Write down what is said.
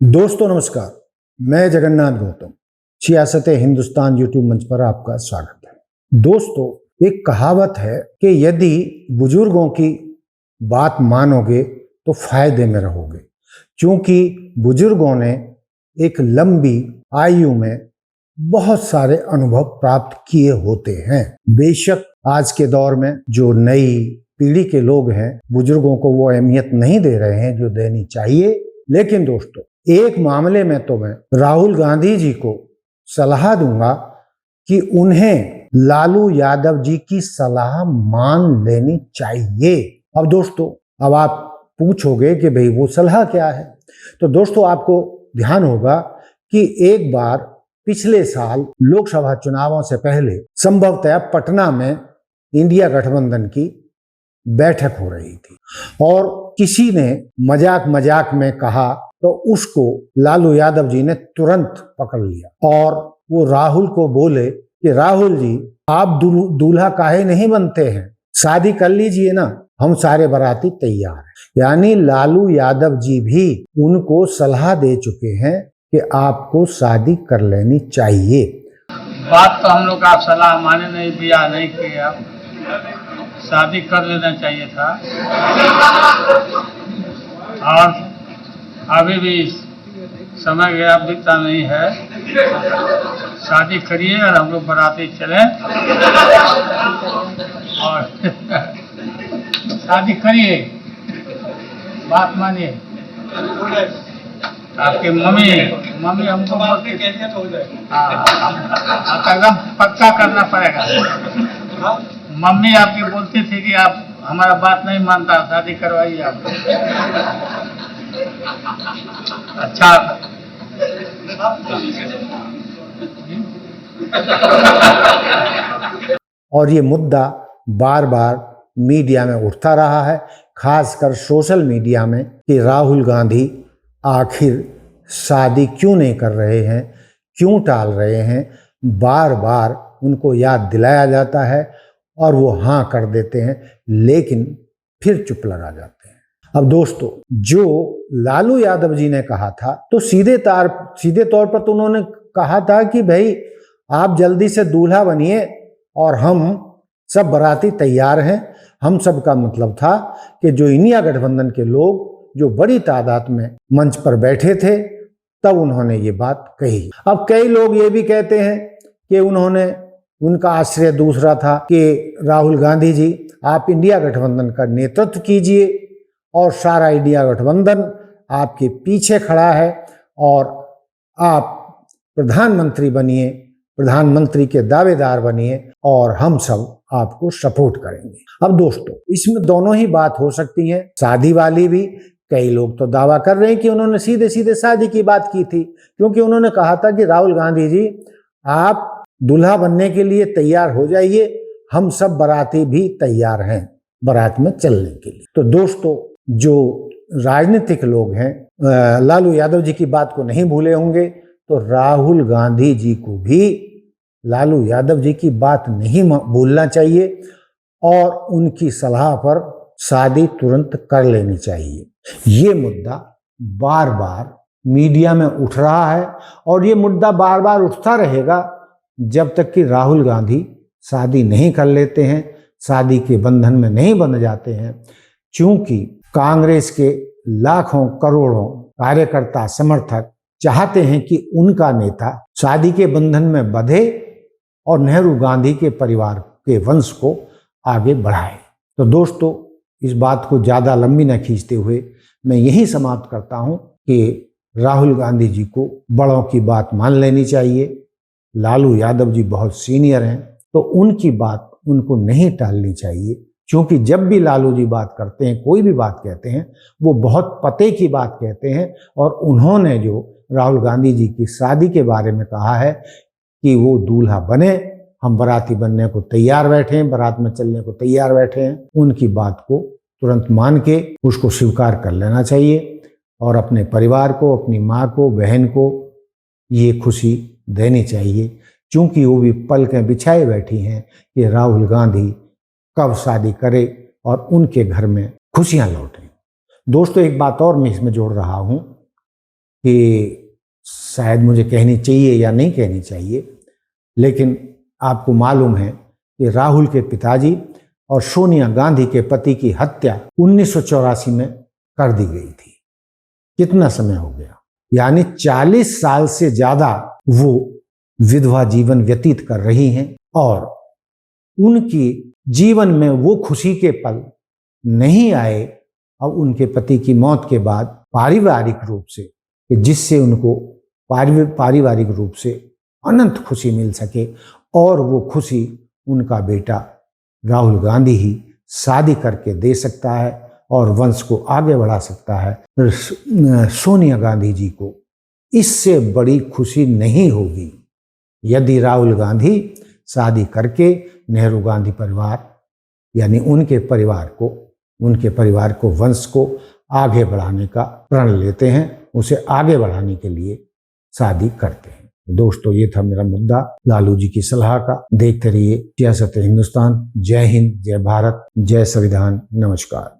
दोस्तों नमस्कार, मैं जगन्नाथ गौतम सियासत हिंदुस्तान यूट्यूब मंच पर आपका स्वागत है। दोस्तों, एक कहावत है कि यदि बुजुर्गों की बात मानोगे तो फायदे में रहोगे, क्योंकि बुजुर्गों ने एक लंबी आयु में बहुत सारे अनुभव प्राप्त किए होते हैं। बेशक आज के दौर में जो नई पीढ़ी के लोग हैं, बुजुर्गों को वो अहमियत नहीं दे रहे हैं जो देनी चाहिए। लेकिन दोस्तों, एक मामले में तो मैं राहुल गांधी जी को सलाह दूंगा कि उन्हें लालू यादव जी की सलाह मान लेनी चाहिए। अब दोस्तों, अब आप पूछोगे कि भाई वो सलाह क्या है, तो दोस्तों आपको ध्यान होगा कि एक बार पिछले साल लोकसभा चुनावों से पहले संभवतः पटना में इंडिया गठबंधन की बैठक हो रही थी और किसी ने मजाक मजाक में कहा तो उसको लालू यादव जी ने तुरंत पकड़ लिया और वो राहुल को बोले कि राहुल जी, आप दूल्हा काहे नहीं बनते हैं, शादी कर लीजिए ना, हम सारे बाराती तैयार हैं। यानी लालू यादव जी भी उनको सलाह दे चुके हैं कि आपको शादी कर लेनी चाहिए। बात तो हम लोग आप सलाह माने नहीं, बिया नहीं किए, आप शादी कर लेना चाहिए था। और अभी भी समय गया बीता नहीं है, शादी करिए और हम लोग बाराती चले और शादी करिए, बात मानिए। आपकी मम्मी हमको एकदम पक्का करना पड़ेगा। मम्मी आपकी बोलती थी कि आप हमारा बात नहीं मानता, शादी करवाइए आप। अच्छा, और ये मुद्दा बार बार मीडिया में उठता रहा है, खासकर सोशल मीडिया में, कि राहुल गांधी आखिर शादी क्यों नहीं कर रहे हैं, क्यों टाल रहे हैं। बार बार उनको याद दिलाया जाता है और वो हाँ कर देते हैं, लेकिन फिर चुप लगा जाते हैं। अब दोस्तों, जो लालू यादव जी ने कहा था, तो सीधे तौर पर तो उन्होंने कहा था कि भाई आप जल्दी से दूल्हा बनिए और हम सब बाराती तैयार हैं। हम सब का मतलब था कि जो इंडिया गठबंधन के लोग जो बड़ी तादाद में मंच पर बैठे थे, तब उन्होंने ये बात कही। अब कई लोग ये भी कहते हैं कि उनका आश्रय दूसरा था कि राहुल गांधी जी, आप इंडिया गठबंधन का नेतृत्व कीजिए और सारा इंडिया गठबंधन आपके पीछे खड़ा है और आप प्रधानमंत्री बनिए, प्रधानमंत्री के दावेदार बनिए और हम सब आपको सपोर्ट करेंगे। अब दोस्तों, इसमें दोनों ही बात हो सकती है, शादी वाली भी। कई लोग तो दावा कर रहे हैं कि उन्होंने सीधे सीधे शादी की बात की थी, क्योंकि उन्होंने कहा था कि राहुल गांधी जी, आप दूल्हा बनने के लिए तैयार हो जाइए, हम सब बाराती भी तैयार हैं बारात में चलने के लिए। तो दोस्तों, जो राजनीतिक लोग हैं लालू यादव जी की बात को नहीं भूले होंगे, तो राहुल गांधी जी को भी लालू यादव जी की बात नहीं भूलना चाहिए और उनकी सलाह पर शादी तुरंत कर लेनी चाहिए। ये मुद्दा बार बार मीडिया में उठ रहा है और ये मुद्दा बार बार उठता रहेगा जब तक कि राहुल गांधी शादी नहीं कर लेते हैं, शादी के बंधन में नहीं बंध जाते हैं। क्योंकि कांग्रेस के लाखों करोड़ों कार्यकर्ता समर्थक चाहते हैं कि उनका नेता शादी के बंधन में बंधे और नेहरू गांधी के परिवार के वंश को आगे बढ़ाए। तो दोस्तों, इस बात को ज़्यादा लंबी न खींचते हुए मैं यही समाप्त करता हूं कि राहुल गांधी जी को बड़ों की बात मान लेनी चाहिए। लालू यादव जी बहुत सीनियर हैं, तो उनकी बात उनको नहीं टालनी चाहिए, क्योंकि जब भी लालू जी बात करते हैं, कोई भी बात कहते हैं, वो बहुत पते की बात कहते हैं। और उन्होंने जो राहुल गांधी जी की शादी के बारे में कहा है कि वो दूल्हा बने, हम बाराती बनने को तैयार बैठे हैं, बारात में चलने को तैयार बैठे हैं, उनकी बात को तुरंत मान के उसको स्वीकार कर लेना चाहिए और अपने परिवार को, अपनी माँ को, बहन को ये खुशी देनी चाहिए, क्योंकि वो भी पलकें बिछाए बैठी हैं कि राहुल गांधी कब शादी करे और उनके घर में खुशियां लौटें। दोस्तों, एक बात और मैं इसमें जोड़ रहा हूं कि शायद मुझे कहनी चाहिए या नहीं कहनी चाहिए, लेकिन आपको मालूम है कि राहुल के पिताजी और सोनिया गांधी के पति की हत्या 1984 में कर दी गई थी। कितना समय हो गया, यानी 40 साल से ज्यादा वो विधवा जीवन व्यतीत कर रही हैं और उनकी जीवन में वो खुशी के पल नहीं आए अब उनके पति की मौत के बाद पारिवारिक रूप से, कि जिससे उनको पारिवारिक रूप से अनंत खुशी मिल सके, और वो खुशी उनका बेटा राहुल गांधी ही शादी करके दे सकता है और वंश को आगे बढ़ा सकता है। सोनिया गांधी जी को इससे बड़ी खुशी नहीं होगी यदि राहुल गांधी शादी करके नेहरू गांधी परिवार यानी उनके परिवार को वंश को आगे बढ़ाने का प्रण लेते हैं, उसे आगे बढ़ाने के लिए शादी करते हैं। दोस्तों, ये था मेरा मुद्दा लालू जी की सलाह का। देखते रहिए सियासत हिंदुस्तान। जय हिंद, जय भारत, जय संविधान। नमस्कार।